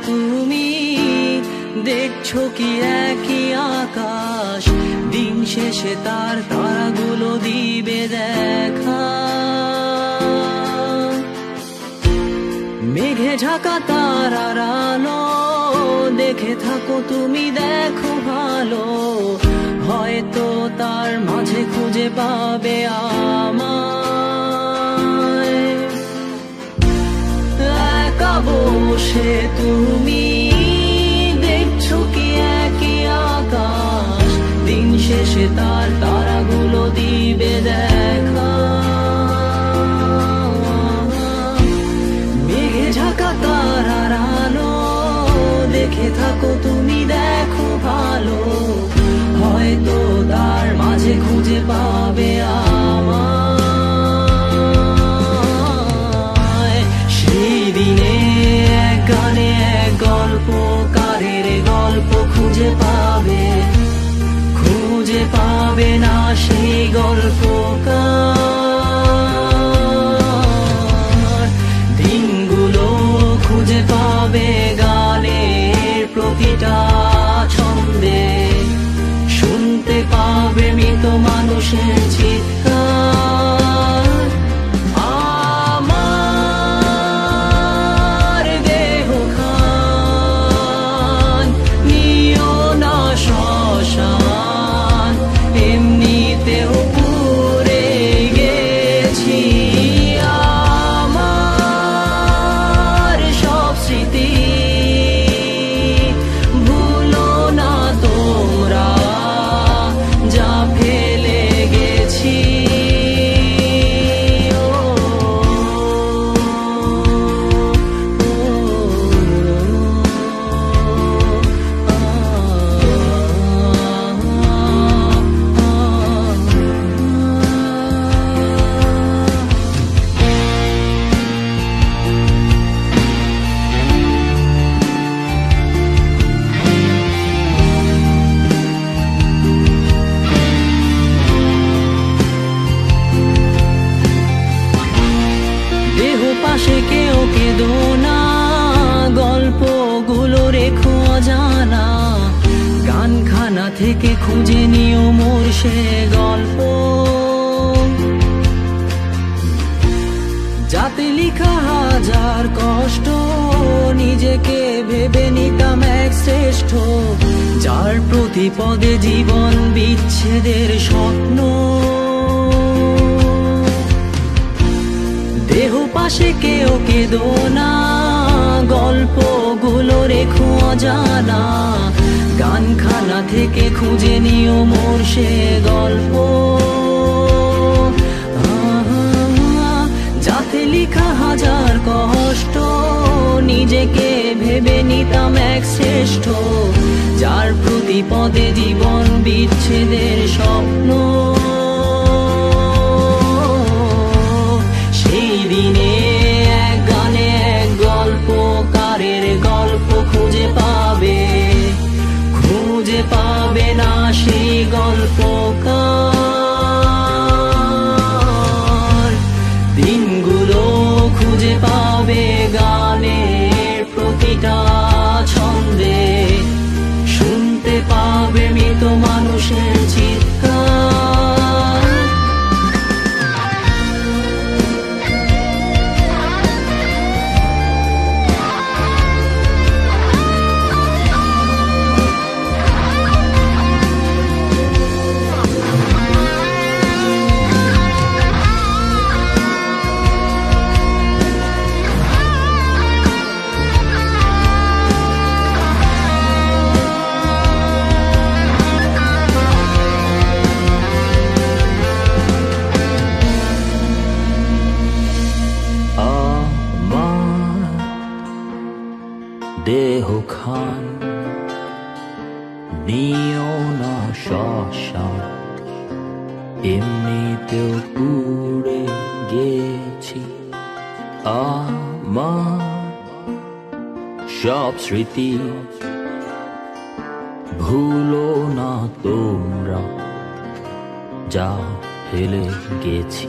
তুমি দেখছো কি একই আকাশ, দিন শেষে তার তারাগুলো দিবে দেখা। মেঘে ঢাকা তারার আলো দেখে থাকো তুমি, দেখো ভালো, হয়তো তার মাঝে খুঁজে পাবে আমায়। একা বসে তুমি দেখছো কি একই আকাশ, দিন শেষে তার তারাগুলো দিবে দেখা। মেঘে ঢাকা তারার আলো দেখে থাকো তুমি, দেখো ভালো, হয়তো তার মাঝে খুঁজে পাবে আমায়। সেই দিনে এক গানে এক গল্পকারের গল্প খুঁজে পাবে, খুঁজে পাবে না সেই গল্পকার। দিনগুলো খুঁজে পাবে গানের প্রতিটা ছন্দে, শুনতে পাবে মৃত মানুষের চিৎকার। আমার দেহ খান নিও না শ্মশান, এমনিতেও পুড়ে গেছি। আমার সব স্মৃতি ভুলো না তোমরা, যা ফেলে গেছি। দেহ পাশে কেউ কেঁদো না, গল্পগুলো রেখো অজানা, গানখানা থেকে খুঁজে নিও মোর সে গল্প, যাতে লিখা হাজার কষ্ট নিজেকে ভেবে নিতাম এক শ্রেষ্ঠ, যার প্রতি পদে জীবন বিচ্ছেদের স্বপ্ন। দেহ পাশে কেউ কেঁদো না, গল্পগুলো রেখো অজানা, গানখানা থেকে খুঁজে নিও মোর সে গল্প, যাতে লিখা হাজার কষ্ট নিজেকে ভেবে নিতাম এক শ্রেষ্ঠ, যার প্রতি পদে জীবন বিচ্ছেদের স্বপ্ন। সেই দিনে এক গানে এক গল্পকারের গল্প খুঁজে পাবে, খুঁজে পাবে না সেই গল্পকার। দিনগুলো খুঁজে পাবে গানের প্রতিটা ছন্দে, শুনতে পাবে মৃত মানুষের চিৎকার। দেহ খান নিও না শ্মশান, এমনিতেও পুড়ে গেছি। আমার সব স্মৃতি ভুলো না তোমরা, যা ফেলে গেছি।